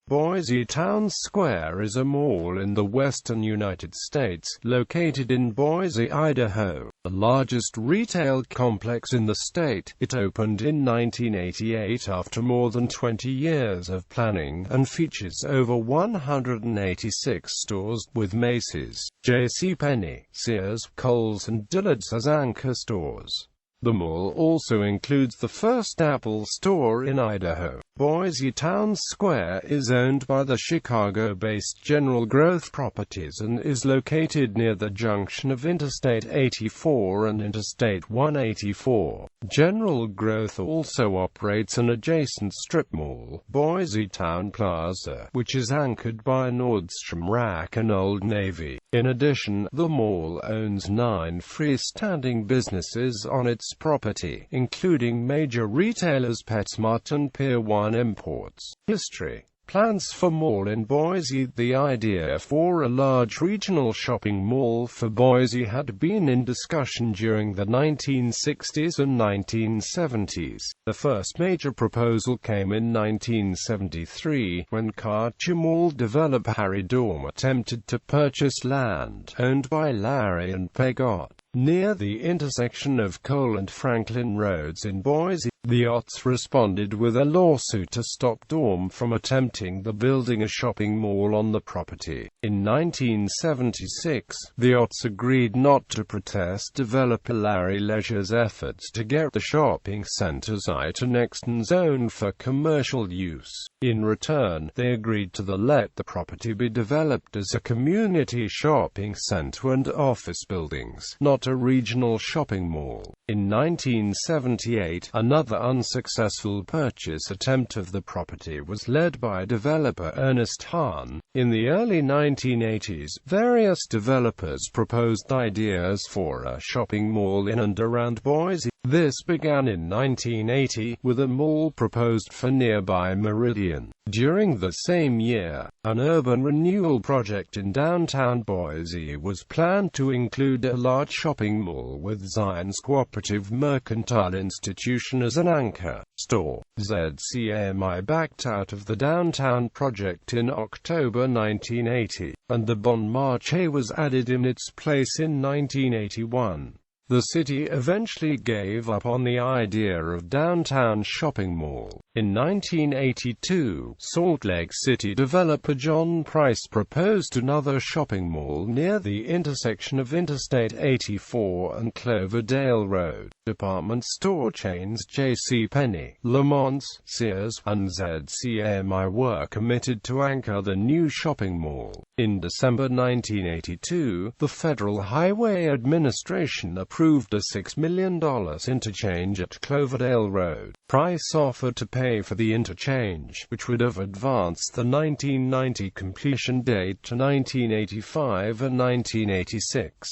Idaho.Boise Towne Square is a mall in the western United States, located in Boise, Idaho, the largest retail complex in the state. It opened in 1988 after more than 20 years of planning, and features over 186 stores, with Macy's, JCPenney, Sears, Kohl's and Dillard's as anchor stores. The mall also includes the first Apple store in Idaho. Boise Towne Square is owned by the Chicago-based General Growth Properties and is located near the junction of Interstate 84 and Interstate 184. General Growth also operates an adjacent strip mall, Boise Town Plaza, which is anchored by Nordstrom Rack and Old Navy. In addition, the mall owns 9 freestanding businesses on its property, including major retailers PetSmart and Pier 1 Imports. History. Plans for mall in Boise. The idea for a large regional shopping mall for Boise had been in discussion during the 1960s and 1970s. The first major proposal came in 1973, when Karcher Mall developer Harry Dorm attempted to purchase land owned by Larry and Peg Ott near the intersection of Kohl and Franklin Roads in Boise. The Otts responded with a lawsuit to stop Dorm from attempting building a shopping mall on the property. In 1976, the Otts agreed not to protest developer Larry Leisure's efforts to get the shopping center site annexed and zoned for commercial use. In return, they agreed to let the property be developed as a community shopping center and office buildings, not a regional shopping mall. In 1978, another unsuccessful purchase attempt of the property was led by developer Ernest Hahn. In the early 1980s, various developers proposed ideas for a shopping mall in and around Boise. This began in 1980, with a mall proposed for nearby Meridian. During the same year, an urban renewal project in downtown Boise was planned to include a large shopping mall with Zions Cooperative Mercantile Institution as an anchor store. JCPenney backed out of the downtown project in October 1980, and the Bon Marché was added in its place in 1981. The city eventually gave up on the idea of downtown shopping mall. In 1982, Salt Lake City developer John Price proposed another shopping mall near the intersection of Interstate 84 and Cloverdale Road. Department store chains JCPenney, Lamont's, Sears, and JCPenney were committed to anchor the new shopping mall. In December 1982, the Federal Highway Administration approved a $6 million interchange at Cloverdale Road. Price offered to pay for the interchange, which would have advanced the 1990 completion date to 1985 and 1986.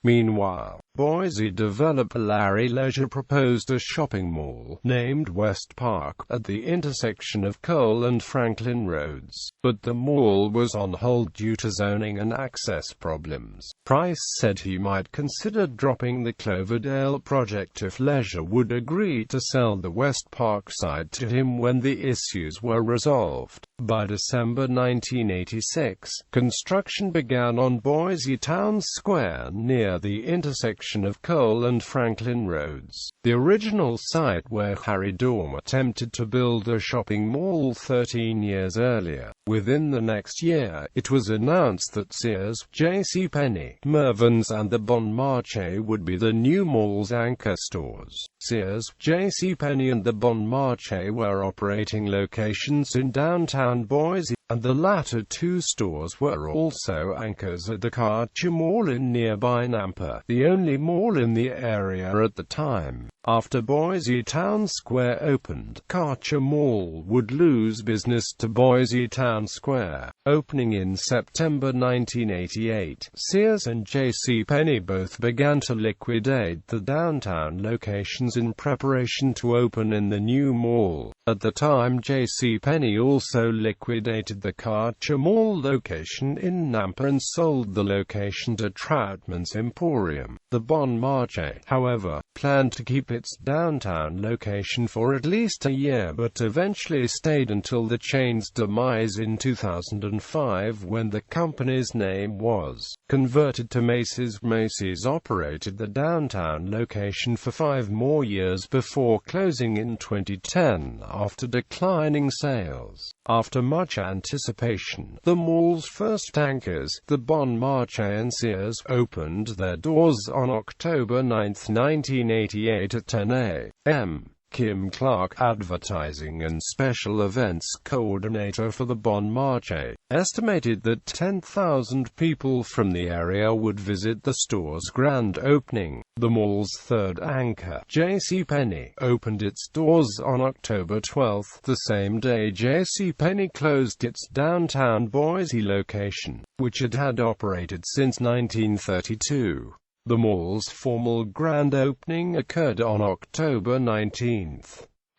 Meanwhile, Boise developer Larry Leisure proposed a shopping mall, named West Park, at the intersection of Kohl and Franklin Roads, but the mall was on hold due to zoning and access problems. Price said he might consider dropping the Cloverdale project if Leisure would agree to sell the West Park site to him when the issues were resolved. By December 1986, construction began on Boise Towne Square near the intersection of Kohl and Franklin Roads, the original site where Harry Dorm attempted to build a shopping mall 13 years earlier. Within the next year, it was announced that Sears, JCPenney, Mervyn's and the Bon Marché would be the new mall's anchor stores. Sears, JCPenney and the Bon Marché were operating locations in downtown Boise, and the latter two stores were also anchors at the Karcher Mall in nearby Nampa, the only mall in the area at the time. After Boise Towne Square opened, Karcher Mall would lose business to Boise Towne Square. Opening in September 1988, Sears and JCPenney both began to liquidate the downtown locations in preparation to open in the new mall. At the time, JCPenney also liquidated the Karcher Mall location in Nampa and sold the location to Troutman's Emporium. The Bon Marché, however, planned to keep its downtown location for at least a year but eventually stayed until the chain's demise in 2005, when the company's name was converted to Macy's. Macy's operated the downtown location for 5 more years before closing in 2010 after declining sales. After much anticipation, the mall's first anchors, the Bon Marché and Sears, opened their doors on October 9, 1988 at 10 a.m. Kim Clark, advertising and special events coordinator for the Bon Marché, estimated that 10,000 people from the area would visit the store's grand opening. The mall's third anchor, JCPenney, opened its doors on October 12, the same day JCPenney closed its downtown Boise location, which it had operated since 1932. The mall's formal grand opening occurred on October 19.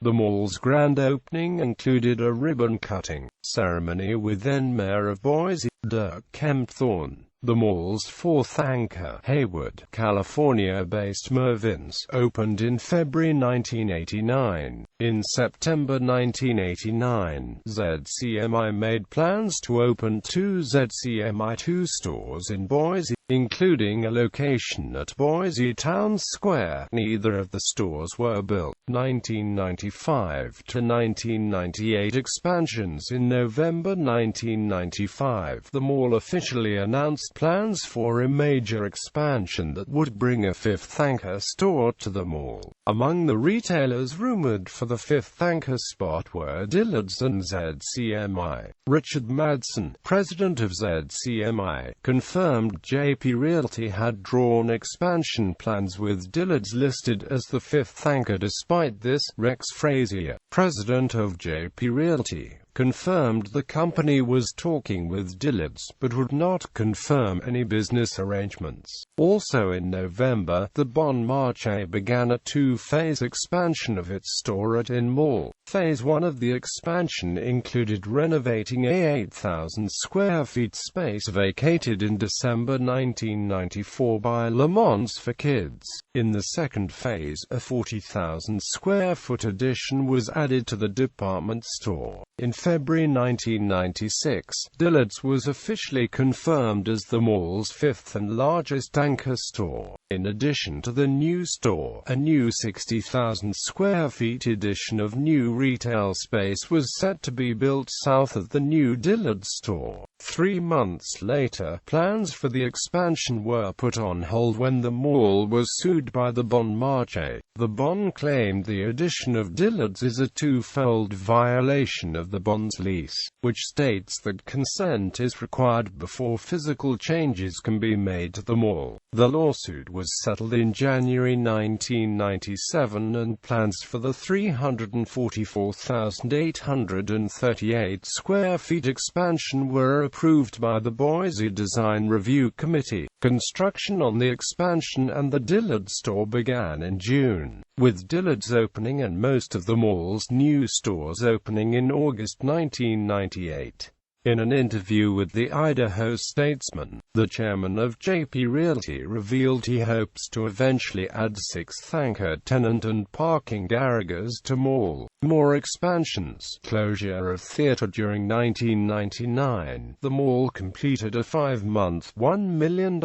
The mall's grand opening included a ribbon-cutting ceremony with then-Mayor of Boise, Dirk Kempthorne. The mall's fourth anchor, Hayward, California-based Mervyn's, opened in February 1989. In September 1989, ZCMI made plans to open 2 ZCMI2 stores in Boise, including a location at Boise Towne Square. Neither of the stores were built. 1995 to 1998 expansions. In November 1995, the mall officially announced plans for a major expansion that would bring a 5th anchor store to the mall. Among the retailers rumored for the 5th anchor spot were Dillard's and ZCMI. Richard Madsen, president of ZCMI, confirmed JP Realty had drawn expansion plans with Dillard's listed as the 5th anchor. Despite this, Rex Frazier, president of JP Realty, confirmed the company was talking with Dillard's, but would not confirm any business arrangements. Also in November, the Bon Marché began a 2-phase expansion of its store at In Mall. Phase 1 of the expansion included renovating a 8,000 square feet space vacated in December 1994 by Le Mans for Kids. In the second phase, a 40,000 square foot addition was added to the department store. In February 1996, Dillard's was officially confirmed as the mall's 5th and largest anchor store. In addition to the new store, a new 60,000 square feet addition of new retail space was set to be built south of the new Dillard's store. 3 months later, plans for the expansion were put on hold when the mall was sued by the Bon Marché. The Bon claimed the addition of Dillard's is a 2-fold violation of the Bon's lease, which states that consent is required before physical changes can be made to the mall. The lawsuit was settled in January 1997, and plans for the 344,838 square feet expansion were approved by the Boise Design Review Committee. Construction on the expansion and the Dillard store began in June, with Dillard's opening and most of the mall's new stores opening in August 1998. In an interview with the Idaho Statesman, the chairman of JP Realty revealed he hopes to eventually add 6th anchor tenant and parking garages to mall. More expansions. Closure of theater. During 1999, the mall completed a 5-month, $1 million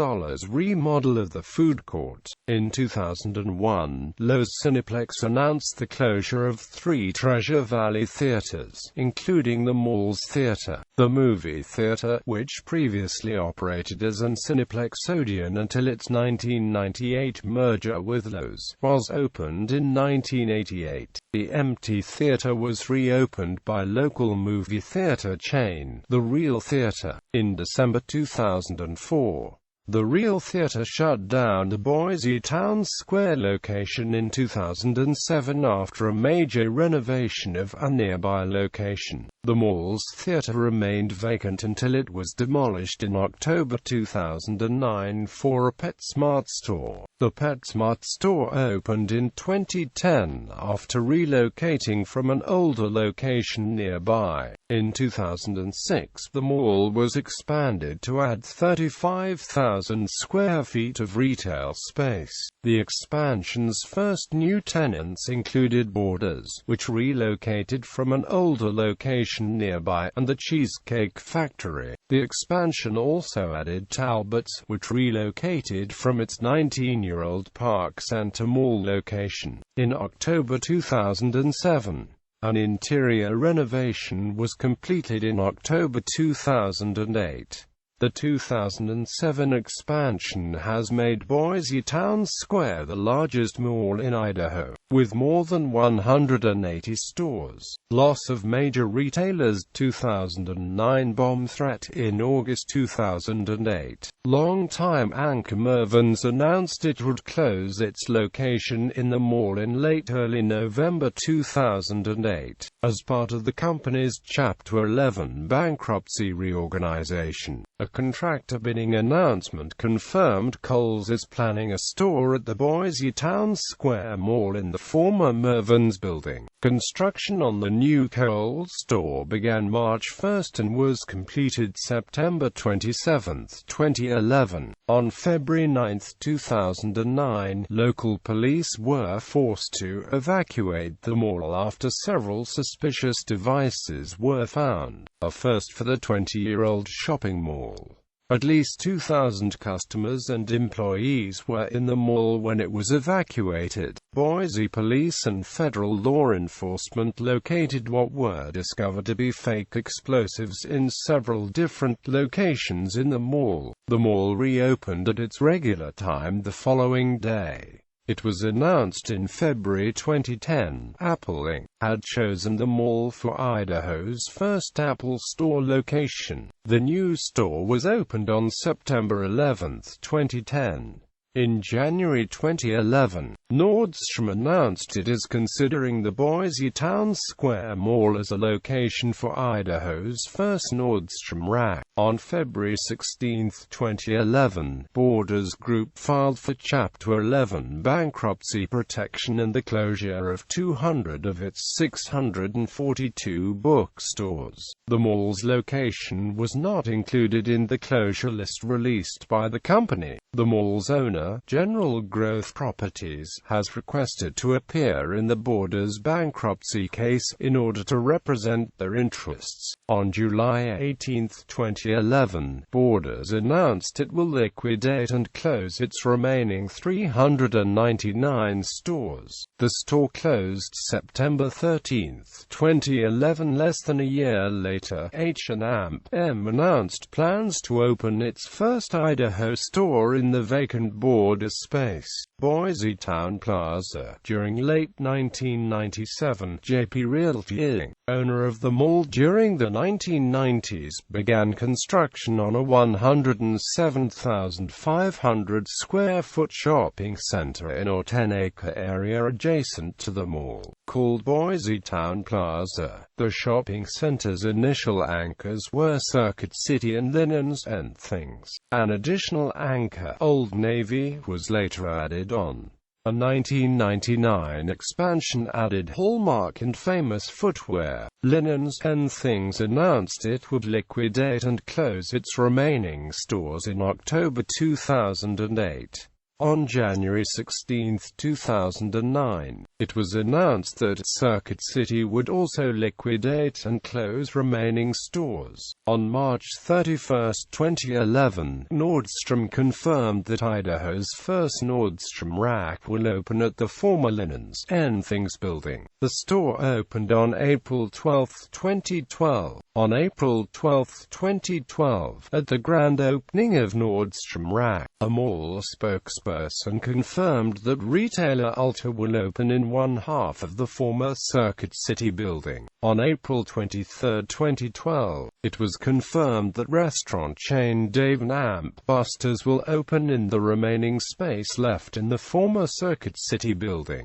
remodel of the food court. In 2001, Lowe's Cineplex announced the closure of 3 Treasure Valley theaters, including the mall's theater. The movie theater, which previously operated as an Cineplex Odeon until its 1998 merger with Lowe's, was opened in 1988. The empty theater was reopened by local movie theater chain, The Real Theater, in December 2004. The Real Theater shut down the Boise Towne Square location in 2007 after a major renovation of a nearby location. The mall's theater remained vacant until it was demolished in October 2009 for a PetSmart store. The PetSmart store opened in 2010 after relocating from an older location nearby. In 2006, the mall was expanded to add 35,000 square feet of retail space. The expansion's first new tenants included Borders, which relocated from an older location nearby, and the Cheesecake Factory. The expansion also added Talbot's, which relocated from its 19-year-old Park Center Mall location. In October 2007, an interior renovation was completed in October 2008. The 2007 expansion has made Boise Towne Square the largest mall in Idaho, with more than 180 stores. Loss of major retailers. 2009 bomb threat. In August 2008, longtime anchor Mervyn's announced it would close its location in the mall in early November 2008, as part of the company's Chapter 11 bankruptcy reorganization. A contractor bidding announcement confirmed Kohl's is planning a store at the Boise Towne Square Mall in the former Mervyn's building. Construction on the new Kohl store began March 1 and was completed September 27, 2011. On February 9, 2009, local police were forced to evacuate the mall after several suspicious devices were found, a first for the 20-year-old shopping mall. At least 2,000 customers and employees were in the mall when it was evacuated. Boise police and federal law enforcement located what were discovered to be fake explosives in several different locations in the mall. The mall reopened at its regular time the following day. It was announced in February 2010, Apple Inc. had chosen the mall for Idaho's first Apple store location. The new store was opened on September 11, 2010. In January 2011, Nordstrom announced it is considering the Boise Towne Square Mall as a location for Idaho's first Nordstrom Rack. On February 16, 2011, Borders Group filed for Chapter 11 bankruptcy protection and the closure of 200 of its 642 bookstores. The mall's location was not included in the closure list released by the company. The mall's owner, General Growth Properties, has requested to appear in the Borders bankruptcy case in order to represent their interests. On July 18, 2011, Borders announced it will liquidate and close its remaining 399 stores. The store closed September 13, 2011. Less than a year later, H&M announced plans to open its first Idaho store in the vacant Borders space, Boise Town Plaza. During late 1997, JP Realty Inc., owner of the mall during the 1990s, began construction on a 107,500 square foot shopping center in a 10-acre area adjacent to the mall, called Boise Town Plaza. The shopping center's initial anchors were Circuit City and Linens and Things. An additional anchor, Old Navy, was later added on. A 1999 expansion added Hallmark and Famous Footwear. Linens and Things announced it would liquidate and close its remaining stores in October 2008. On January 16, 2009, it was announced that Circuit City would also liquidate and close remaining stores. On March 31, 2011, Nordstrom confirmed that Idaho's first Nordstrom Rack will open at the former Linens and Things building. The store opened on April 12, 2012. On April 12, 2012, at the grand opening of Nordstrom Rack, a mall spokesperson confirmed that retailer Ulta will open in one half of the former Circuit City building. On April 23, 2012, it was confirmed that restaurant chain Dave & Buster's will open in the remaining space left in the former Circuit City building.